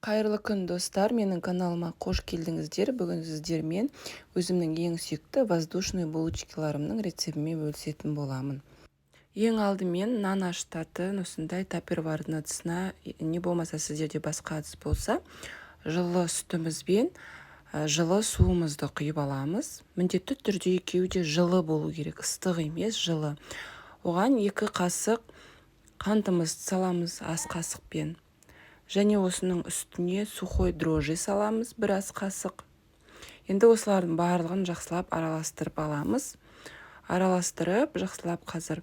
Қайырлы күн достар, менің каналыма қош келдіңіздер. Бүгін сіздермен өзімнің ең сүйікті воздушный булочкаларымның рецебімен бөлісетін боламын. Ең алдымен нан ашытатын осындай тәппарвардың ыдысына, не болмаса сіздерде басқа ыдыс болса, жылы сүтімізбен жылы суымызды құйып аламыз. Міндетті түрде екеуі де жылы болу керек, ыстық емес, жылы. Оған 2 қасық қантымызды саламыз ас қасықпен. Және осының үстіне сухой дрожжи саламыз 1 ас қасық. Енді осылардың барлығын жақсылап араластырып аламыз. Араластырып, жақсылап қазір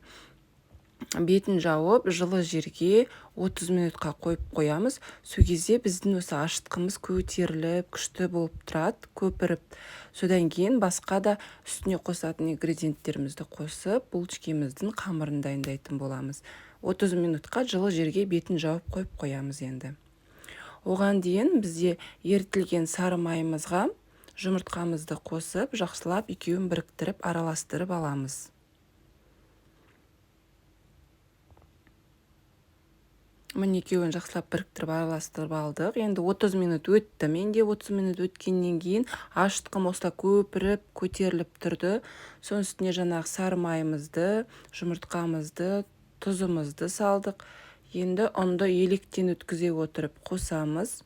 бетін жауып, жылы жерге 30 минутқа қойып қоямыз. Сол кезде біздің осы ашытқымыз көтеріліп, күшті болып тұрады, көпіріп. Содан кейін басқа да үстіне қосатын ингредиенттерімізді қосып, булочкамыздың қамырын дайындайтын боламыз. 30 минутқа жылы жерге бетін жауып қойып қоямыз енді. Оған дейін бізде ерітілген сары майымызға жұмыртқамызды қосып, жақсылап екеуін біріктіріп, араластырып аламыз. Міне екеуін жақсылап біріктіріп, араластырып алдық. Енді 30 минут өтті. Менде 30 минут өткеннен кейін ашытқым осылай көпіріп, көтеріліп тұрды. Соның үстіне жаңағы сары майымызды, жұмыртқамызды, тұзымызды салдық. Енді ұнды електен өткізе отырып қосамыз.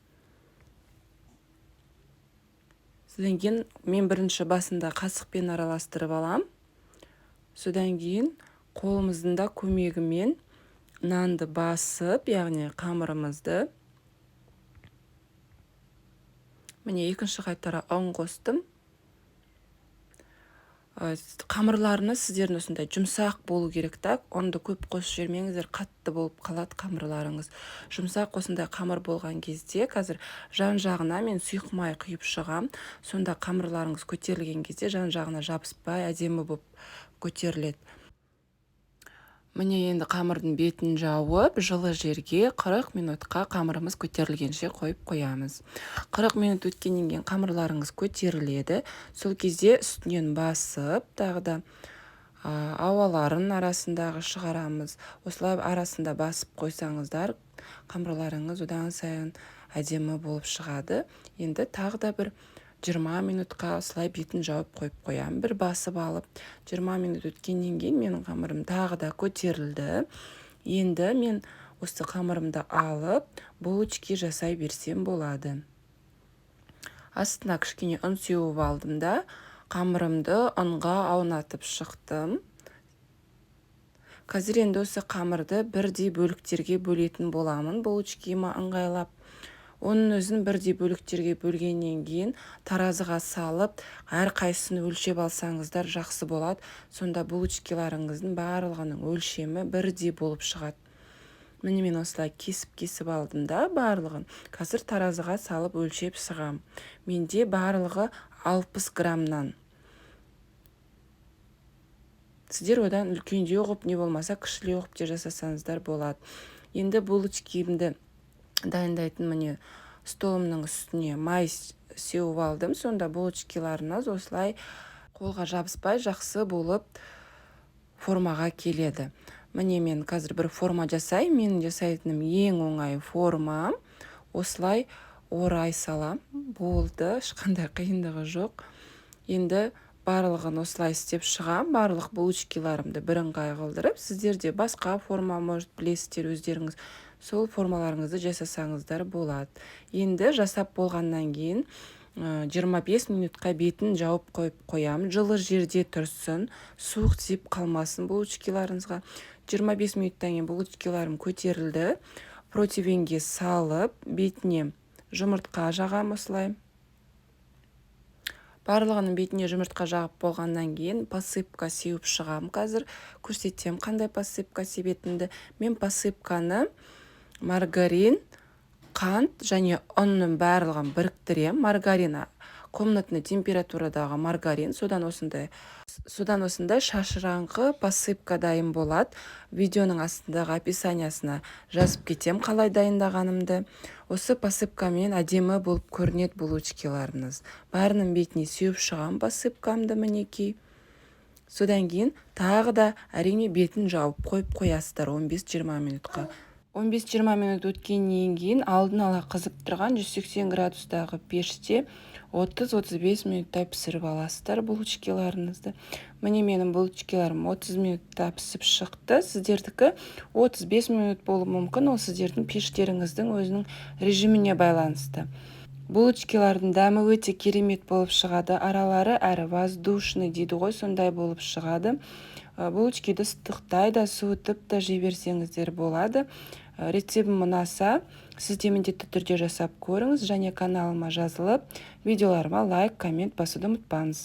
Содан кейін мен бірінші басында қасықпен араластырып алам. Содан кейін қолымыздың да көмегімен нанды басып, яғни қамырымызды. Міне екінші қайтара ұн қостым. Қамырларыңыз сіздердің осындай жұмсақ болу керек та, ұнды көп қосып жібермеңіздер, қатты болып қалады қамырларыңыз. Жұмсақ осындай қамыр болған кезде қазір жан-жағына мен сұйық май құйып шығам. Сонда қамырларыңыз көтерілген кезде жан-жағына жабыспай әдемі болып көтеріледі. Міне енді қамырдың бетін жауып, жылы жерге 40 минутқа қамырымыз көтерілгенше қойып қоямыз. 40 минут өткеннен кейін қамырларыңыз көтеріледі. Сол кезде үстінен басып, тағы да ауаларын арасындағы шығарамыз. Осылай арасында басып қойсаңыздар, қамырларыңыз одан сайын әдемі болып шығады. Енді тағы да бір 20 минутқа осылай бетін жауып қойып қоям. Бір басып алып, 20 минут өткеннен кейін менің қамырым тағы да көтерілді. Енді мен осы қамырымды алып, булочка жасай берсем болады. Астына кішкене ұн сеуіп алдым да, қамырымды ұнға аунатып шықтым. Қазір енді осы қамырды бірдей бөліктерге бөлетін боламын, булочкама ыңғайлап. Оның өзін бірдей бөліктерге бөлгеннен кейін таразыға салып, әр қайсысын өлшеп алсаңыздар жақсы болады. Сонда булочкаларыңыздың барлығының өлшемі бірдей болып шығады. Міне мен осылай кесіп алдым да барлығын. Қазір таразыға салып өлшеп шығам. Менде барлығы 60 граммнан. Сіздер одан үлкендеу ғып, не болмаса кішілеу ғып те жасасаңыздар болады. Енді булочкамды дайындайтын міне столымның үстіне май сеуіп алдым. Сонда булочкаларыңыз осылай қолға жабыспай жақсы болып формаға келеді. Міне мен қазір бір форма жасай. Менің жасайтыным ең оңай форма. Осылай орай салам. Болды, ешқандай қиындығы жоқ. Енді барлығын осылай істеп шығам. Барлық булочкаларымды бірыңғай қылдырып, сіздерде басқа форма может білесіздер өздеріңіз. Сол формаларыңызды жасасаңыздар болады. Енді жасап болғаннан кейін 25 минутқа бетін жауып қойып қоям. Жылы жерде тұрсын, суық тиіп қалмасын булочкаларыңызға. 25 минуттан кейін булочкаларым көтерілді. Противенге салып, бетіне жұмыртқа жағам осылай. Барлығының бетіне жұмыртқа жағып болғаннан кейін посыпка сеуіп шығам. Қазір көрсетем қандай посыпка себетінді. Мен посыпканы маргарин, қант және ұнның барлығын біріктірем. Маргарин комнатный температурадағы маргарин, содан осындай шашыраңқы посыпка дайын болады. Видеоның астындағы описаниясына жазып кетем қалай дайындағанымды. Осы посыпкамен әдемі болып көрінеді булочкаларыңыз. Бәрінің бетіне сеуіп шығам посыпкамды мінекей. Содан кейін тағы да әрине бетін жауып қойып қоясыздар 15-20 минутқа. 15-20 минут өткеннен кейін алдын ала қызып тұрған 180 градустағы пеште 30-35 минуттай пісіріп аласыздар булочкаларыңызды. Міне менің булочкаларым 30 минутта пісіп шықты. Сіздердікі 35 минут болуы мүмкін. Ол сіздердің пештеріңіздің өзінің режиміне байланысты. Булочкалардың дәмі өте керемет болып шығады. Аралары әрі воздушный дейді ғой, сондай болып шығады. Булочкиді ыстықтай да суытып та жіберсеңіздер болады. Рецебім ұнаса, сіз де міндетті түрде жасап көріңіз және каналыма жазылып, видеоларыма лайк, коммент басуды ұмытпаңыз.